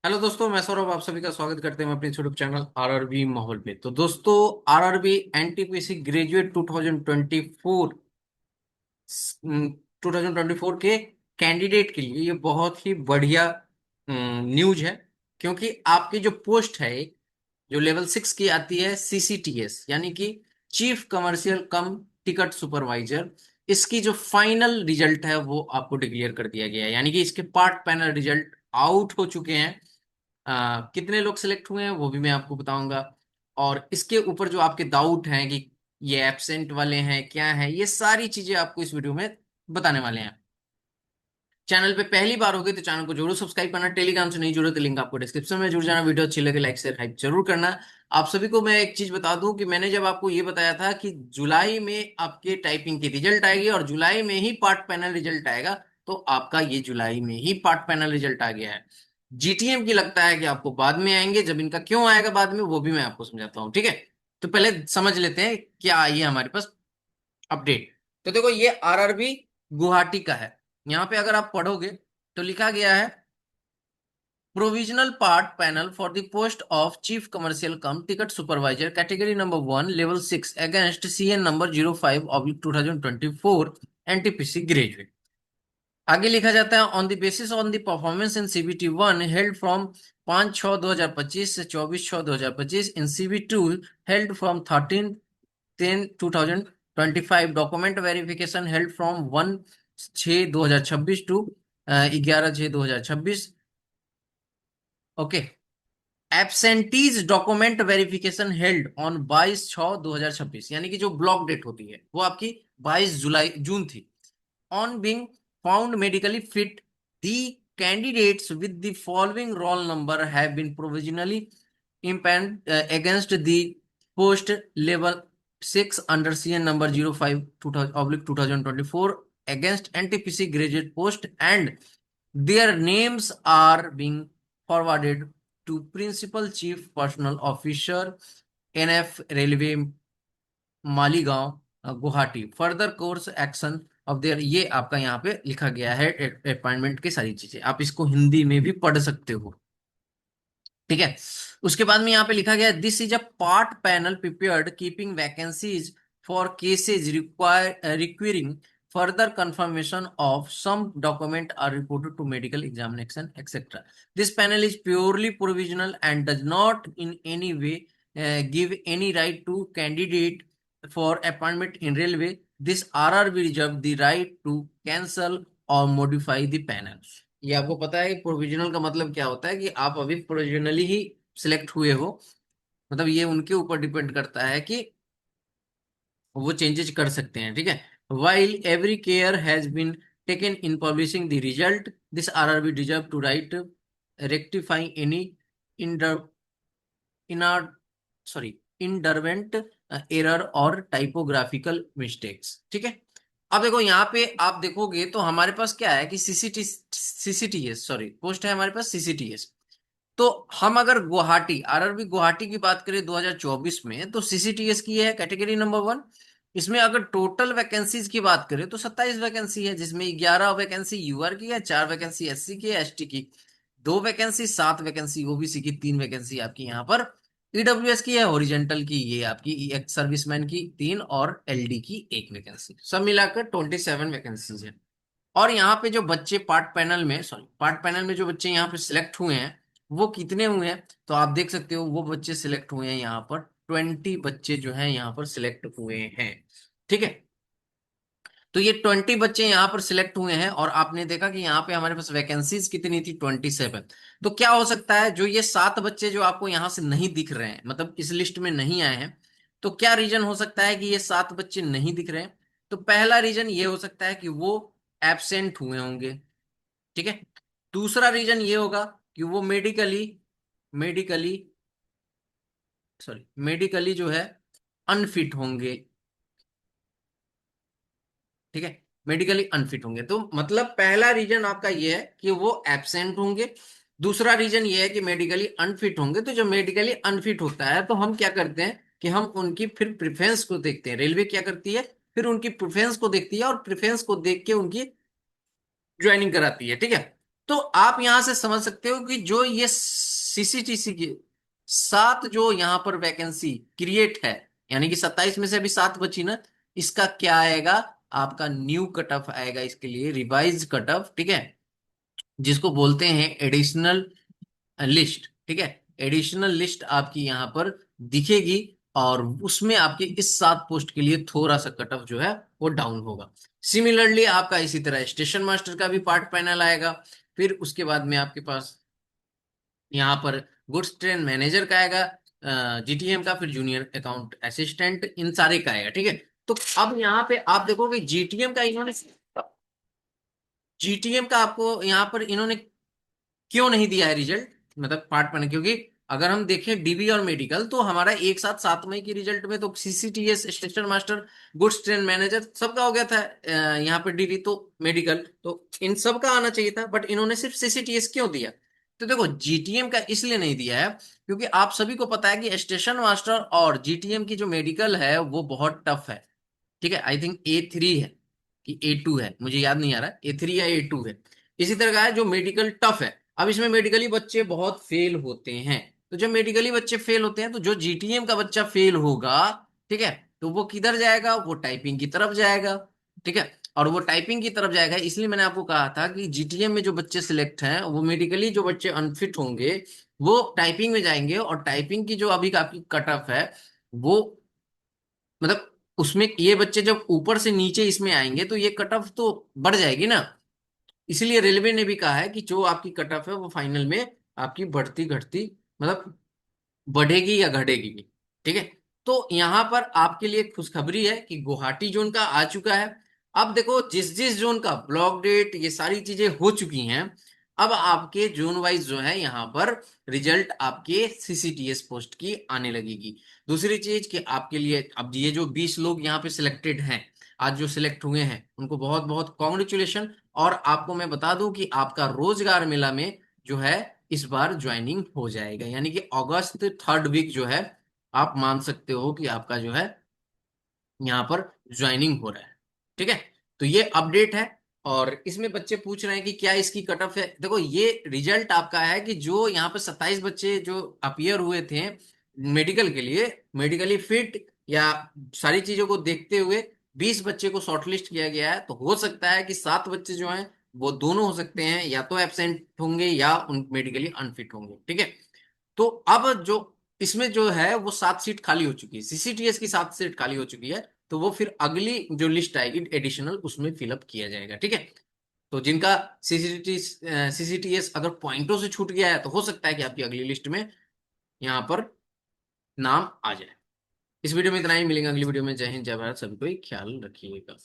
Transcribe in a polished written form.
Hello दोस्तों, मैं सौरभ आप सभी का स्वागत करते हैं अपने यूट्यूब चैनल आरआरबी माहौल पे। तो दोस्तों, आरआरबी एनटीपीसी ग्रेजुएट 2024 2024 के कैंडिडेट के लिए ये बहुत ही बढ़िया न्यूज है। क्योंकि आपकी जो पोस्ट है, जो लेवल 6 की आती है, सीसीटीएस यानी कि chief commercial cum ticket supervisor, इसकी जो फाइनल रिजल्ट है वो आपको डिक्लेयर कर दिया गया है। यानी कि इसके पार्ट पैनल रिजल्ट आउट हो चुके हैं। कितने लोग सिलेक्ट हुए हैं वो भी मैं आपको बताऊंगा। और इसके ऊपर जो आपके डाउट हैं कि ये एब्सेंट वाले हैं क्या हैं, ये सारी चीजें आपको इस वीडियो में बताने वाले हैं। चैनल पे पहली बार होगी तो चैनल को जरूर सब्सक्राइब करना। टेलीग्राम से नहीं जुड़े तो लिंक आपको डिस्क्रिप्शन में जुड़ जाना। वीडियो अच्छी लगे लाइक शेयर हाइप जरूर करना। आप सभी को मैं एक चीज बता दूं कि मैंने जब आपको ये बताया था कि जुलाई में आपके टाइपिंग की रिजल्ट आएगी और जुलाई में ही पार्ट पैनल रिजल्ट आएगा, तो आपका ये जुलाई में ही पार्ट पैनल रिजल्ट आ गया है। जीटीएम की लगता है कि आपको बाद में आएंगे। जब इनका क्यों आएगा बाद में वो भी मैं आपको समझाता हूँ, ठीक है। तो पहले समझ लेते हैं क्या आई है हमारे पास अपडेट। तो देखो, ये आरआरबी गुवाहाटी का है। यहाँ पे अगर आप पढ़ोगे तो लिखा गया है, provisional part panel for the post of chief commercial cum ticket supervisor category number 1 level 6 against CN number 05/2024 NTPC graduate. आगे लिखा जाता है, on the basis on the performance in CBT 1 held from 5/6/2025 से 24/6/2025, in CB 2 held from 13/10/2025, document verification held from 1/6/2026 to 11/6/2026। Okay. Absentees document verification held on 22/6/2026, यानी कि जो block date होती है वो आपकी 22 जून थी। On being found medically fit, the candidates with the following roll number have been provisionally impaneled against the post level 6 under CN number 05/2024 against NTPC graduate post, and their names are being forwarded to Principal Chief Personnel Officer NF Railway Maligaon Guwahati further course action of their. ये आपका यहाँ पे लिखा गया है appointment की सारी चीजें। आप इसको हिंदी में भी पढ़ सकते हो, ठीक है। उसके बाद में यहाँ पे लिखा गया है, this is a part panel prepared keeping vacancies for cases requiring further confirmation of some document are reported to medical examination etc. This panel is purely provisional and does not in any way give any right to candidate for appointment in railway. This RRB reserve the right to cancel or modify the panel. ये आपको पता है कि provisional का मतलब क्या होता है, कि आप अभी प्रोविजनली ही सिलेक्ट हुए हो। मतलब ये उनके ऊपर डिपेंड करता है कि वो चेंजेस कर सकते हैं, ठीक है। While every care has been taken in publishing the result, this RRB deserve to right rectifying any inner sorry inadvertent error और टाइपोग्राफिकल मिस्टेक्स, ठीक है। अब देखो, यहाँ पे आप देखोगे तो हमारे पास क्या है कि सीसीटीएस सॉरी पोस्ट है हमारे पास सीसीटीएस। तो हम अगर गुवाहाटी आरआरबी गुवाहाटी की बात करें 2024 में, तो सीसीटीएस की है कैटेगरी नंबर 1। इसमें अगर टोटल वैकेंसीज की बात करें तो 27 वैकेंसी है, जिसमें 11 वैकेंसी यूआर की है, 4 वैकेंसी एससी की है, एसटी की 2 वैकेंसी, 7 वैकेंसी ओबीसी की, 3 वैकेंसी आपकी यहाँ पर ईडब्ल्यूएस की है, हॉरिजेंटल की ये आपकी एक्स सर्विसमैन की 3 और एलडी की 1 वैकेंसी, सब मिलाकर 27 वैकेंसीज है। और यहाँ पे जो बच्चे पार्ट पैनल में जो बच्चे यहाँ पे सिलेक्ट हुए हैं वो कितने हुए हैं, तो आप देख सकते हो वो बच्चे सिलेक्ट हुए हैं यहाँ पर 20 बच्चे जो हैं यहाँ पर सिलेक्ट हुए हैं, ठीक है। तो ये 20 बच्चे यहाँ पर सिलेक्ट हुए हैं और आपने देखा कि यहाँ पे हमारे पास वैकेंसीज कितनी थी, 27। तो क्या हो सकता है, जो ये 7 बच्चे जो आपको यहाँ से नहीं दिख रहे हैं, मतलब इस लिस्ट में नहीं आए हैं, तो क्या रीजन हो सकता है कि ये 7 बच्चे नहीं दिख रहे हैं। तो पहला रीजन ये हो सकता है कि वो एबसेंट हुए होंगे, ठीक है। दूसरा रीजन ये होगा कि वो मेडिकली मेडिकली जो है अनफिट होंगे, ठीक है। मेडिकली अनफिट होंगे, तो मतलब पहला रीजन आपका ये है कि वो एब्सेंट होंगे। दूसरा रीजन ये है कि मेडिकली अनफिट होंगे। तो जो मेडिकली अनफिट होता है तो हम क्या करते हैं कि हम उनकी फिर प्रेफरेंस को देखते हैं। रेलवे क्या करती है, फिर उनकी प्रेफरेंस को देखती है और प्रेफरेंस को देख के उनकी ज्वाइनिंग कराती है, ठीक है। तो आप यहां से समझ सकते हो कि जो ये सीसीटीसी की 7 जो यहां पर वैकेंसी क्रिएट है, यानी कि 27 में से अभी 7 बची ना, इसका क्या आएगा, आपका न्यू कट ऑफ आएगा इसके लिए, रिवाइज कट ऑफ, ठीक है, जिसको बोलते हैं एडिशनल लिस्ट, ठीक है। एडिशनल लिस्ट आपकी यहां पर दिखेगी, और उसमें आपके इस 7 पोस्ट के लिए थोड़ा सा कट ऑफ जो है वो डाउन होगा। सिमिलरली आपका इसी तरह स्टेशन मास्टर का भी पार्ट पैनल आएगा, फिर उसके बाद में आपके पास यहाँ पर गुड्स ट्रेन मैनेजर का आएगा, जीटीएम का, फिर जूनियर अकाउंट असिस्टेंट, इन सारे का आएगा, ठीक है। तो अब यहाँ पे आप देखोगे जीटीएम का इन्होंने, जीटीएम का आपको यहाँ पर इन्होंने क्यों नहीं दिया है रिजल्ट, मतलब पार्ट वन, क्योंकि अगर हम देखें डीबी और मेडिकल तो हमारा एक साथ 7 मई की रिजल्ट में तो CCTS, station master, goods train manager सबका हो गया था, यहाँ पे डीडी तो मेडिकल तो इन सब का आना चाहिए था, बट इन्होंने सिर्फ सीसीटीएस क्यों दिया। तो देखो जीटीएम का इसलिए नहीं दिया है क्योंकि आप सभी को पता है कि स्टेशन मास्टर और जीटीएम की जो मेडिकल है वो बहुत टफ है, ठीक है। आई थिंक A3 है कि A2 है, मुझे याद नहीं आ रहा, A3 या A2 है, इसी तरह का है जो मेडिकल टफ है। अब इसमें मेडिकली बच्चे बहुत फेल होते हैं, तो जब मेडिकली बच्चे फेल होते हैं तो जो जीटीएम का बच्चा फेल होगा, ठीक है, तो वो किधर जाएगा, वो टाइपिंग की तरफ जाएगा, ठीक है। और वो टाइपिंग की तरफ जाएगा, इसलिए मैंने आपको कहा था कि जीटीएम में जो बच्चे सिलेक्ट हैं वो मेडिकली जो बच्चे अनफिट होंगे वो टाइपिंग में जाएंगे, और टाइपिंग की जो अभी आपकी कट ऑफ है वो, मतलब उसमें ये बच्चे जब ऊपर से नीचे इसमें आएंगे तो ये कट ऑफ तो बढ़ जाएगी ना। इसलिए रेलवे ने भी कहा है कि जो आपकी कट ऑफ है वो फाइनल में आपकी बढ़ती घटती, मतलब बढ़ेगी या घटेगी, ठीक है। तो यहाँ पर आपके लिए खुशखबरी है कि गुवाहाटी जोन का आ चुका है। अब देखो जिस जिस जोन का ब्लॉक डेट ये सारी चीजें हो चुकी हैं, अब आपके जोन वाइज जो है यहाँ पर रिजल्ट आपके सीसीटीएस पोस्ट की आने लगेगी। दूसरी चीज कि आपके लिए अब ये जो 20 लोग यहाँ पे सिलेक्टेड हैं, आज जो सिलेक्ट हुए हैं उनको बहुत बहुत कॉन्ग्रेचुलेशन। और आपको मैं बता दूं कि आपका रोजगार मेला में जो है इस बार ज्वाइनिंग हो जाएगा, यानी कि अगस्त 3rd वीक जो है आप मान सकते हो कि आपका जो है यहाँ पर ज्वाइनिंग हो रहा है, ठीक है। तो ये अपडेट है। और इसमें बच्चे पूछ रहे हैं कि क्या इसकी कट ऑफ है, देखो ये रिजल्ट आपका है कि जो यहाँ पर 27 बच्चे जो अपियर हुए थे मेडिकल के लिए, मेडिकली फिट या सारी चीजों को देखते हुए 20 बच्चे को शॉर्टलिस्ट किया गया है। तो हो सकता है कि 7 बच्चे जो हैं वो दोनों हो सकते हैं, या तो एब्सेंट होंगे या उन मेडिकली अनफिट होंगे, ठीक है। तो अब जो इसमें जो है वो 7 सीट खाली हो चुकी है, सीसीटीएस की 7 सीट खाली हो चुकी है, तो वो फिर अगली जो लिस्ट आएगी एडिशनल उसमें फिलअप किया जाएगा, ठीक है। तो जिनका सीसीटीएस अगर पॉइंटों से छूट गया है तो हो सकता है कि आपकी अगली लिस्ट में यहाँ पर नाम आ जाए। इस वीडियो में इतना ही, मिलेंगे अगली वीडियो में। जय हिंद जय भारत, सभी को ख्याल रखिएगा।